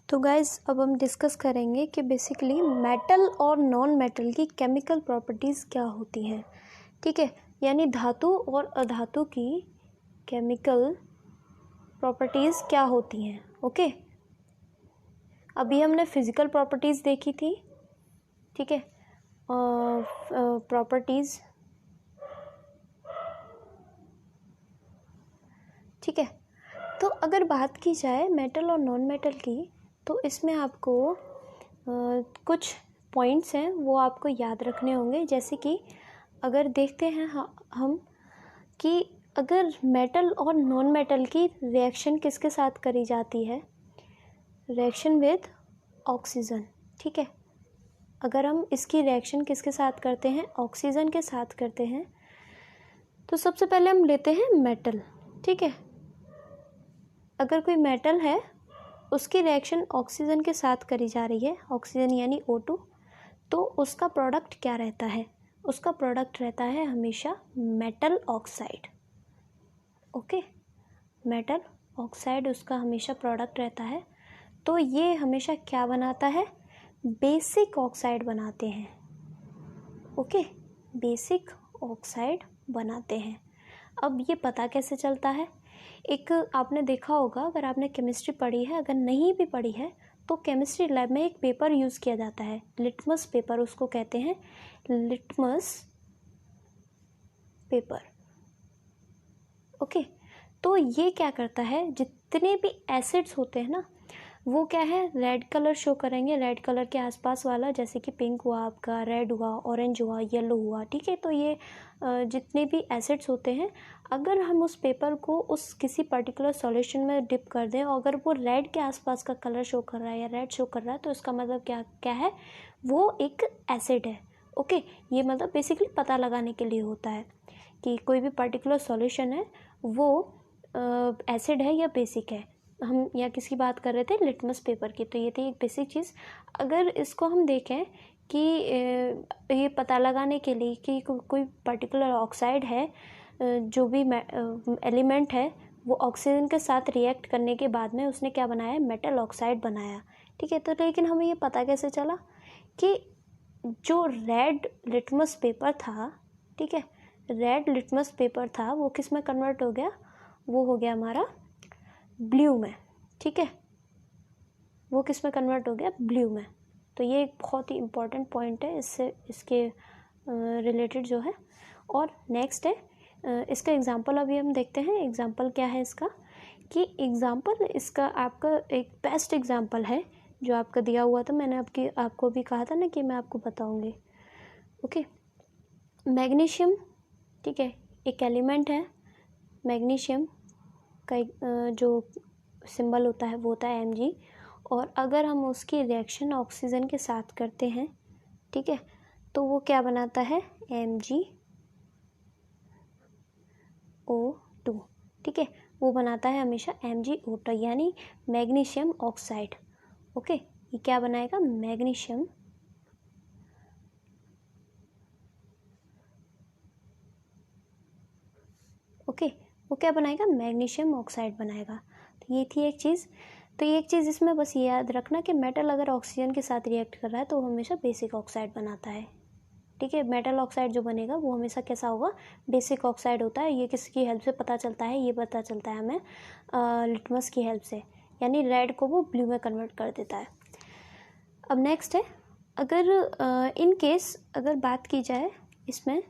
तो गाइस अब हम डिस्कस करेंगे कि बेसिकली मेटल और नॉन मेटल की केमिकल प्रॉपर्टीज़ क्या होती हैं। ठीक है, यानी धातु और अधातु की केमिकल प्रॉपर्टीज़ क्या होती हैं। ओके, अभी हमने फिज़िकल प्रॉपर्टीज़ देखी थी। ठीक है, प्रॉपर्टीज़, ठीक है। तो अगर बात की जाए मेटल और नॉन मेटल की, तो इसमें आपको कुछ पॉइंट्स हैं वो आपको याद रखने होंगे। जैसे कि अगर देखते हैं हम कि अगर मेटल और नॉन मेटल की रिएक्शन किसके साथ करी जाती है, रिएक्शन विद ऑक्सीजन। ठीक है, अगर हम इसकी रिएक्शन किसके साथ करते हैं, ऑक्सीजन के साथ करते हैं, तो सबसे पहले हम लेते हैं मेटल। ठीक है, अगर कोई मेटल है उसकी रिएक्शन ऑक्सीजन के साथ करी जा रही है, ऑक्सीजन यानी O2, तो उसका प्रोडक्ट क्या रहता है, उसका प्रोडक्ट रहता है हमेशा metal oxide. Okay, metal oxide उसका हमेशा प्रोडक्ट रहता है। तो ये हमेशा क्या बनाता है, बेसिक ऑक्साइड बनाते हैं। ओके, बेसिक ऑक्साइड बनाते हैं। अब ये पता कैसे चलता है, एक आपने देखा होगा, अगर आपने केमिस्ट्री पढ़ी है, अगर नहीं भी पढ़ी है तो केमिस्ट्री लैब में एक पेपर यूज़ किया जाता है, लिटमस पेपर उसको कहते हैं, लिटमस पेपर। ओके, तो ये क्या करता है, जितने भी एसिड्स होते हैं ना वो क्या है, रेड कलर शो करेंगे, रेड कलर के आसपास वाला, जैसे कि पिंक हुआ आपका, रेड हुआ, ऑरेंज हुआ, येलो हुआ। ठीक है, तो ये जितने भी एसिड्स होते हैं, अगर हम उस पेपर को उस किसी पर्टिकुलर सॉल्यूशन में डिप कर दें और अगर वो रेड के आसपास का कलर शो कर रहा है या रेड शो कर रहा है, तो इसका मतलब क्या क्या है, वो एक एसिड है। ओके, ये मतलब बेसिकली पता लगाने के लिए होता है कि कोई भी पर्टिकुलर सॉल्यूशन है वो एसिड है या बेसिक है। हम यहाँ किसकी बात कर रहे थे, लिटमस पेपर की। तो ये थी एक बेसिक चीज़। अगर इसको हम देखें कि ये पता लगाने के लिए कि कोई पर्टिकुलर ऑक्साइड है, जो भी एलिमेंट है, वो ऑक्सीजन के साथ रिएक्ट करने के बाद में उसने क्या बनाया, मेटल ऑक्साइड बनाया। ठीक है, तो लेकिन हमें ये पता कैसे चला कि जो रेड लिटमस पेपर था, ठीक है, रेड लिटमस पेपर था, वो किस में कन्वर्ट हो गया, वो हो गया हमारा ब्लू में। ठीक है, वो किस में कन्वर्ट हो गया, ब्लू में। तो ये एक बहुत ही इम्पॉर्टेंट पॉइंट है, इससे इसके रिलेटेड जो है। और नेक्स्ट है इसका एग्जांपल अभी हम देखते हैं। एग्जांपल क्या है इसका, कि एग्जांपल इसका आपका एक बेस्ट एग्जांपल है जो आपका दिया हुआ था, मैंने आपको भी कहा था ना कि मैं आपको बताऊंगी। ओके, मैग्नीशियम, ठीक है, एक एलिमेंट है, मैग्नीशियम का जो सिंबल होता है वो होता है Mg, और अगर हम उसकी रिएक्शन ऑक्सीजन के साथ करते हैं, ठीक है, तो वो क्या बनाता है, MgO2। ठीक है, वो बनाता है हमेशा MgO2 यानी मैग्नीशियम ऑक्साइड। ओके, ये क्या बनाएगा, मैग्नीशियम ओके, वो क्या बनाएगा, मैग्नीशियम ऑक्साइड बनाएगा। तो ये थी एक चीज़। तो ये एक चीज़ इसमें बस ये याद रखना कि मेटल अगर ऑक्सीजन के साथ रिएक्ट कर रहा है तो वो हमेशा बेसिक ऑक्साइड बनाता है। ठीक है, मेटल ऑक्साइड जो बनेगा वो हमेशा कैसा होगा, बेसिक ऑक्साइड होता है। ये किसकी हेल्प से पता चलता है, ये पता चलता है हमें लिटमस की हेल्प से, यानी रेड को वो ब्लू में कन्वर्ट कर देता है। अब नेक्स्ट है, अगर इन केस अगर बात की जाए इसमें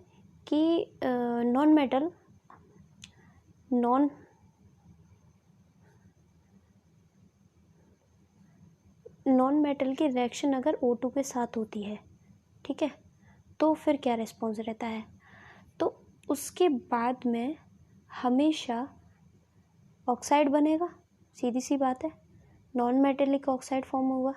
कि नॉन मेटल की रिएक्शन अगर O2 के साथ होती है, ठीक है, तो फिर क्या रिस्पॉन्स रहता है, तो उसके बाद में हमेशा ऑक्साइड बनेगा, सीधी सी बात है, नॉन मेटेलिक ऑक्साइड फॉर्म होगा।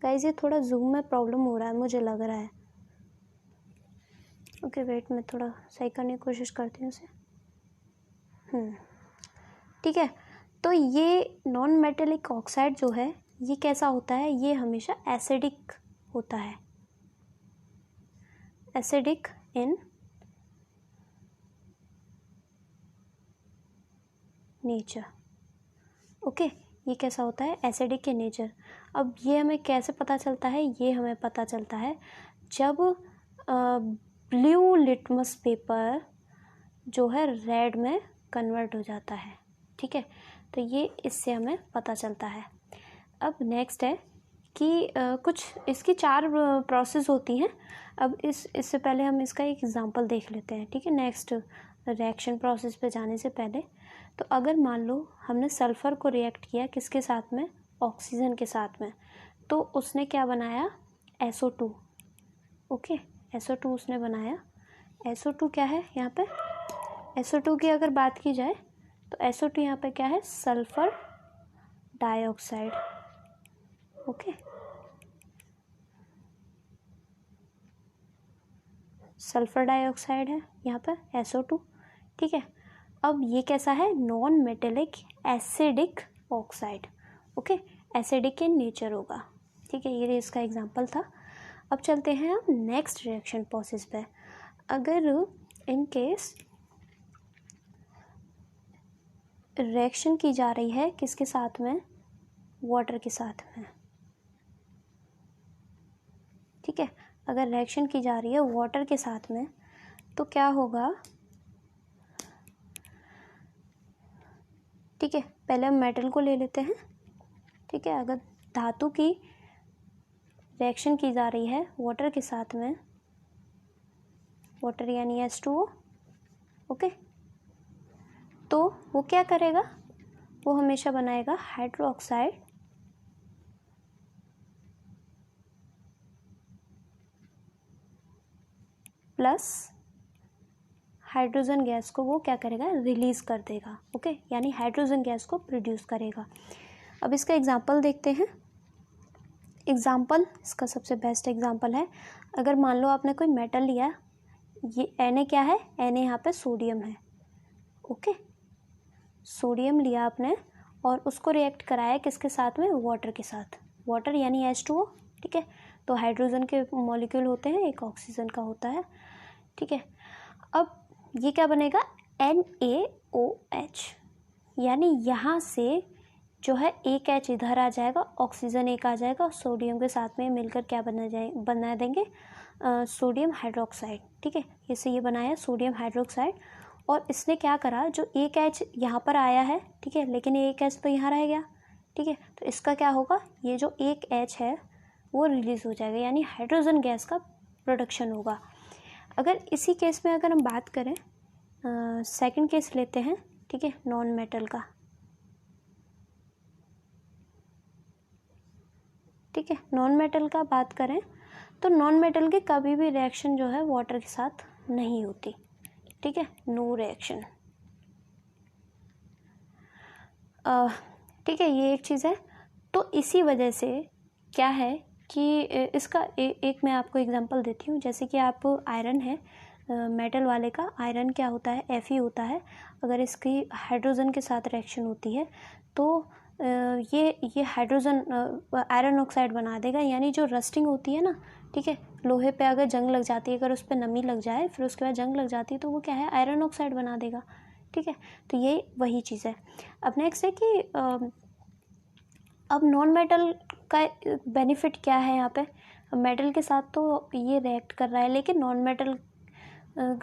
गाइस ये थोड़ा जूम में प्रॉब्लम हो रहा है मुझे लग रहा है। ओके वेट, मैं थोड़ा सही करने की कोशिश करती हूँ उसे। ठीक है, तो ये नॉन मेटेलिक ऑक्साइड जो है ये कैसा होता है, ये हमेशा एसिडिक होता है, एसिडिक इन नेचर। ओके, ये कैसा होता है, एसिडिक इन नेचर। अब ये हमें कैसे पता चलता है, ये हमें पता चलता है जब ब्लू लिटमस पेपर जो है रेड में कन्वर्ट हो जाता है। ठीक है, तो ये इससे हमें पता चलता है। अब नेक्स्ट है कि कुछ इसकी 4 प्रोसेस होती हैं। अब इससे पहले हम इसका एक एग्जांपल देख लेते हैं। ठीक है, नेक्स्ट रिएक्शन प्रोसेस पे जाने से पहले, तो अगर मान लो हमने सल्फ़र को रिएक्ट किया किसके साथ में, ऑक्सीजन के साथ में, तो उसने क्या बनाया, SO2। ओके, SO2 उसने बनाया। SO2 क्या है यहाँ पे, SO2 की अगर बात की जाए तो SO2 यहाँ पे क्या है, sulphur dioxide. Okay, sulphur dioxide है यहाँ पर SO2। ठीक है, अब ये कैसा है, non metallic acidic oxide. Okay, acidic in nature होगा। ठीक है, ये इसका एग्जांपल था। अब चलते हैं हम नेक्स्ट रिएक्शन प्रोसेस पे। अगर इन केस रिएक्शन की जा रही है किसके साथ में, वाटर के साथ में। ठीक है, अगर रिएक्शन की जा रही है वाटर के साथ में तो क्या होगा, ठीक है, पहले हम मेटल को ले लेते हैं। ठीक है, अगर धातु की रिएक्शन की जा रही है वाटर के साथ में, वाटर यानी H2O। ओके, तो वो क्या करेगा, वो हमेशा बनाएगा हाइड्रोक्साइड प्लस हाइड्रोजन गैस को वो क्या करेगा, रिलीज कर देगा। ओके, यानी हाइड्रोजन गैस को प्रोड्यूस करेगा। अब इसका एग्जांपल देखते हैं। एग्जांपल इसका सबसे बेस्ट एग्जांपल है, अगर मान लो आपने कोई मेटल लिया, ये Na क्या है, Na यहाँ पे सोडियम है। ओके, सोडियम लिया आपने और उसको रिएक्ट कराया किसके साथ में, वाटर के साथ। वाटर यानी H2O। ठीक है, तो हाइड्रोजन के मॉलिक्यूल होते हैं, एक ऑक्सीजन का होता है। ठीक है, अब ये क्या बनेगा, NaOH, यानी यहाँ से जो है एक H इधर आ जाएगा, ऑक्सीजन एक आ जाएगा और सोडियम के साथ में मिलकर क्या बना देंगे, सोडियम हाइड्रोक्साइड। ठीक है, इससे ये बनाया सोडियम हाइड्रोक्साइड। और इसने क्या करा, जो एक H यहाँ पर आया है, ठीक है, लेकिन ये एक H तो यहाँ रह गया। ठीक है, तो इसका क्या होगा, ये जो एक H है वो रिलीज हो जाएगा, यानी हाइड्रोजन गैस का प्रोडक्शन होगा। अगर इसी केस में अगर हम बात करें, सेकंड केस लेते हैं। ठीक है, नॉन मेटल का। ठीक है, नॉन मेटल का बात करें तो नॉन मेटल की कभी भी रिएक्शन जो है वाटर के साथ नहीं होती। ठीक है, नो रिएक्शन। ठीक है, ये एक चीज़ है। तो इसी वजह से क्या है कि इसका एक मैं आपको एग्जांपल देती हूँ। जैसे कि आप आयरन है, मेटल वाले का आयरन क्या होता है, Fe होता है। अगर इसकी हाइड्रोजन के साथ रिएक्शन होती है तो ये हाइड्रोजन आयरन ऑक्साइड बना देगा, यानी जो रस्टिंग होती है ना। ठीक है, लोहे पे अगर जंग लग जाती है, अगर उस पर नमी लग जाए फिर उसके बाद जंग लग जाती है तो वो क्या है, आयरन ऑक्साइड बना देगा। ठीक है, तो ये वही चीज़ है। अब नेक्स्ट है कि अब नॉन मेटल का बेनिफिट क्या है यहाँ पे, मेटल के साथ तो ये रिएक्ट कर रहा है, लेकिन नॉन मेटल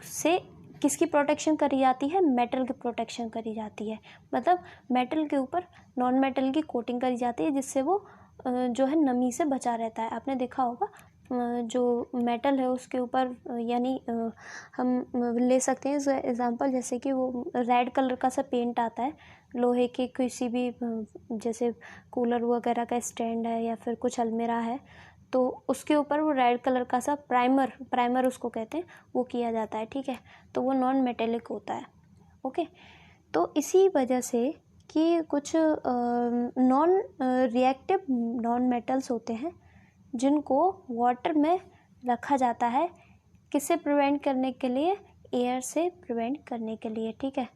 से किसकी प्रोटेक्शन करी जाती है, मेटल की प्रोटेक्शन करी जाती है। मतलब मेटल के ऊपर नॉन मेटल की कोटिंग करी जाती है, जिससे वो जो है नमी से बचा रहता है। आपने देखा होगा जो मेटल है उसके ऊपर, यानी हम ले सकते हैं एग्जांपल, जैसे कि वो रेड कलर का सा पेंट आता है लोहे के किसी भी, जैसे कूलर वगैरह का स्टैंड है या फिर कुछ अलमीरा है, तो उसके ऊपर वो रेड कलर का सा प्राइमर उसको कहते हैं, वो किया जाता है। ठीक है, तो वो नॉन मेटेलिक होता है। ओके, तो इसी वजह से कि कुछ नॉन रिएक्टिव नॉन मेटल्स होते हैं जिनको वाटर में रखा जाता है, किससे प्रिवेंट करने के लिए, एयर से प्रिवेंट करने के लिए। ठीक है,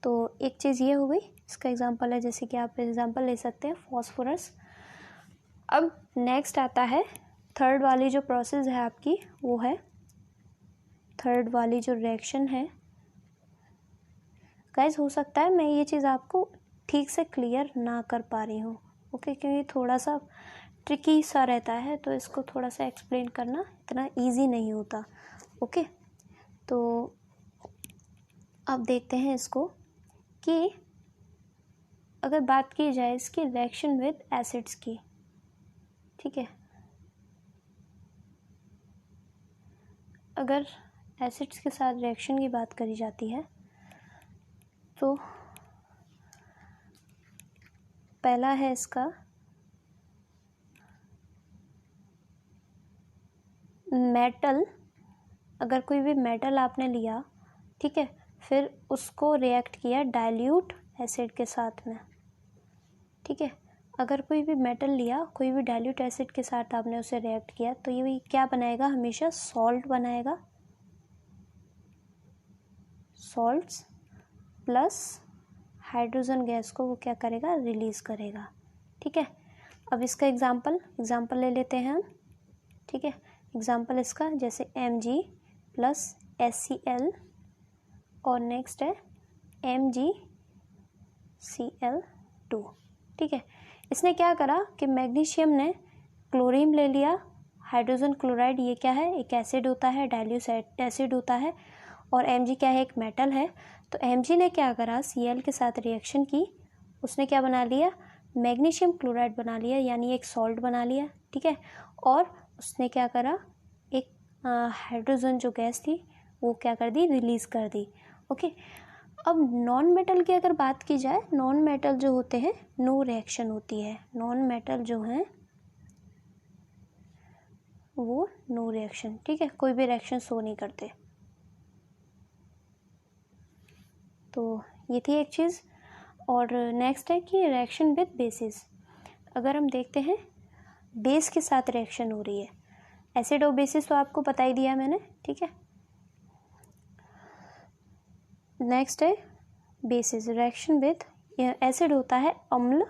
तो एक चीज़ ये हो गई, इसका एग्जांपल है, जैसे कि आप एग्जांपल ले सकते हैं फॉस्फोरस। अब नेक्स्ट आता है थर्ड वाली जो प्रोसेस है आपकी, वो है थर्ड वाली जो रिएक्शन है गाइस हो सकता है मैं ये चीज़ आपको ठीक से क्लियर ना कर पा रही हूँ, ओके, क्योंकि थोड़ा सा ट्रिकी सा रहता है, तो इसको थोड़ा सा एक्सप्लेन करना इतना इजी नहीं होता, ओके। तो अब देखते हैं इसको कि अगर बात की जाए इसकी रिएक्शन विद एसिड्स की, ठीक है, अगर एसिड्स के साथ रिएक्शन की बात करी जाती है तो पहला है इसका मेटल। अगर कोई भी मेटल आपने लिया, ठीक है, फिर उसको रिएक्ट किया डाइल्यूट एसिड के साथ में, ठीक है, अगर कोई भी मेटल लिया, कोई भी डाइल्यूट एसिड के साथ आपने उसे रिएक्ट किया, तो ये क्या बनाएगा, हमेशा सॉल्ट बनाएगा, सॉल्ट्स प्लस हाइड्रोजन गैस को वो क्या करेगा, रिलीज करेगा, ठीक है। अब इसका एग्जाम्पल ले लेते हैं हम, ठीक है। एग्जाम्पल इसका जैसे Mg प्लस HCl और नेक्स्ट है MgCl2, ठीक है। इसने क्या करा कि मैग्नीशियम ने क्लोरीन ले लिया, हाइड्रोजन क्लोराइड ये क्या है, एक एसिड होता है, डाइल्यूट एसिड होता है, और Mg क्या है, एक मेटल है। तो Mg ने क्या करा, Cl के साथ रिएक्शन की, उसने क्या बना लिया, मैग्नीशियम क्लोराइड बना लिया, यानी एक सॉल्ट बना लिया, ठीक है। और उसने क्या करा, एक हाइड्रोजन जो गैस थी वो क्या कर दी, रिलीज कर दी, ओके। अब नॉन मेटल की अगर बात की जाए, नॉन मेटल जो होते हैं नो रिएक्शन होती है, नॉन मेटल जो हैं वो नो रिएक्शन, ठीक है, कोई भी रिएक्शन शो नहीं करते। तो ये थी एक चीज़। और नेक्स्ट है कि रिएक्शन विद बेसिस। अगर हम देखते हैं बेस के साथ रिएक्शन हो रही है, एसिड और बेसिस तो आपको बता ही दिया मैंने, ठीक है। नेक्स्ट है बेसिस, रिएक्शन विद एसिड होता है अम्ल,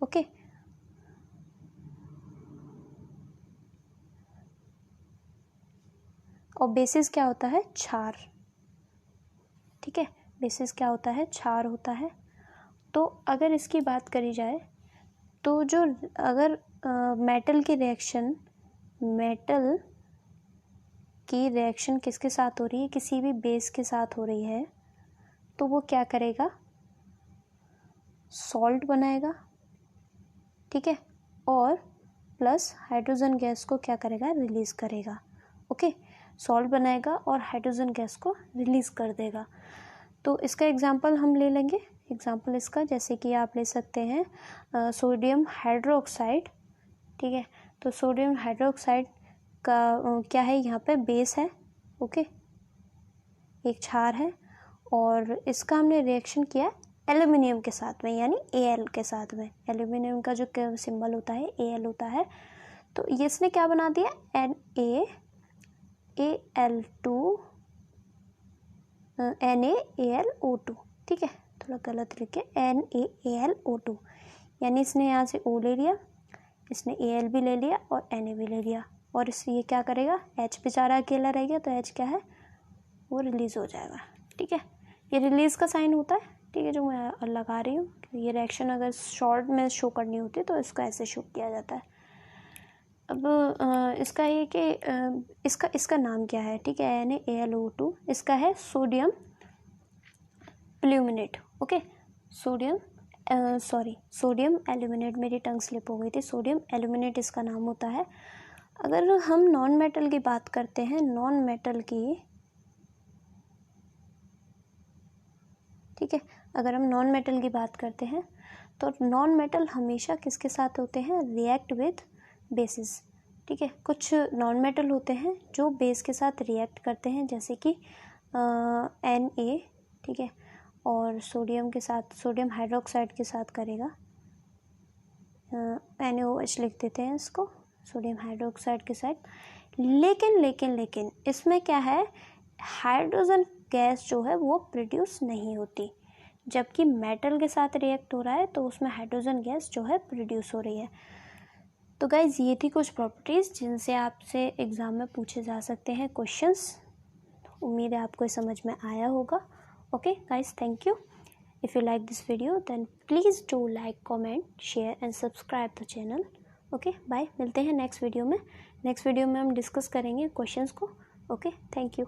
ओके, और बेसिस क्या होता है, क्षार, ठीक है, बेसिस क्या होता है, क्षार होता है। तो अगर इसकी बात करी जाए तो जो अगर मेटल की रिएक्शन किसके साथ हो रही है, किसी भी बेस के साथ हो रही है, तो वो क्या करेगा, सॉल्ट बनाएगा, ठीक है, और प्लस हाइड्रोजन गैस को क्या करेगा, रिलीज करेगा, ओके। सॉल्ट बनाएगा और हाइड्रोजन गैस को रिलीज कर देगा। तो इसका एग्जांपल हम ले लेंगे, एग्जांपल इसका जैसे कि आप ले सकते हैं सोडियम हाइड्रोक्साइड, ठीक है। तो सोडियम हाइड्रोक्साइड का क्या है, यहाँ पे बेस है, ओके, एक क्षार है, और इसका हमने रिएक्शन किया एल्यूमिनियम के साथ में, यानी Al के साथ में। एल्यूमिनियम का जो सिंबल होता है Al होता है। तो ये इसने क्या बना दिया, NaAlO2, ठीक है, थोड़ा गलत लिखे, NaAlO2, यानी इसने यहाँ से O ले लिया, इसने Al भी ले लिया और Na भी ले लिया, और इससे ये क्या करेगा, H बेचारा अकेला रह गया, तो H क्या है, वो रिलीज हो जाएगा, ठीक है। ये रिलीज का साइन होता है, ठीक है, जो मैं लगा रही हूँ। ये रिएक्शन अगर शॉर्ट में शो करनी होती है तो इसको ऐसे शो किया जाता है। अब इसका ये कि इसका नाम क्या है, ठीक है, NaAlO2, इसका है सोडियम प्लूमिनेट, ओके, सोडियम एल्यूमिनेट, मेरी टंग स्लिप हो गई थी, सोडियम एल्यूमिनेट इसका नाम होता है। अगर हम नॉन मेटल की बात करते हैं, नॉन मेटल की, ठीक है, अगर हम नॉन मेटल की बात करते हैं तो नॉन मेटल हमेशा किसके साथ होते हैं, रिएक्ट विद बेसिस, ठीक है। कुछ नॉन मेटल होते हैं जो बेस के साथ रिएक्ट करते हैं, जैसे कि Na, ठीक है, और सोडियम के साथ, सोडियम हाइड्रोक्साइड के साथ करेगा, NaOH लिख देते हैं इसको, सोडियम हाइड्रोक्साइड के साथ। लेकिन इसमें क्या है, हाइड्रोजन गैस जो है वो प्रोड्यूस नहीं होती, जबकि मेटल के साथ रिएक्ट हो रहा है तो उसमें हाइड्रोजन गैस जो है प्रोड्यूस हो रही है। तो गाइज ये थी कुछ प्रॉपर्टीज़ जिनसे आपसे एग्ज़ाम में पूछे जा सकते हैं क्वेश्चंस, उम्मीद है आपको समझ में आया होगा। Okay guys, thank you. If you like this video then please do like, comment, share and subscribe the channel. Okay bye, मिलते हैं नेक्स्ट वीडियो में। नेक्स्ट वीडियो में हम डिस्कस करेंगे क्वेश्चंस को। Okay, thank you.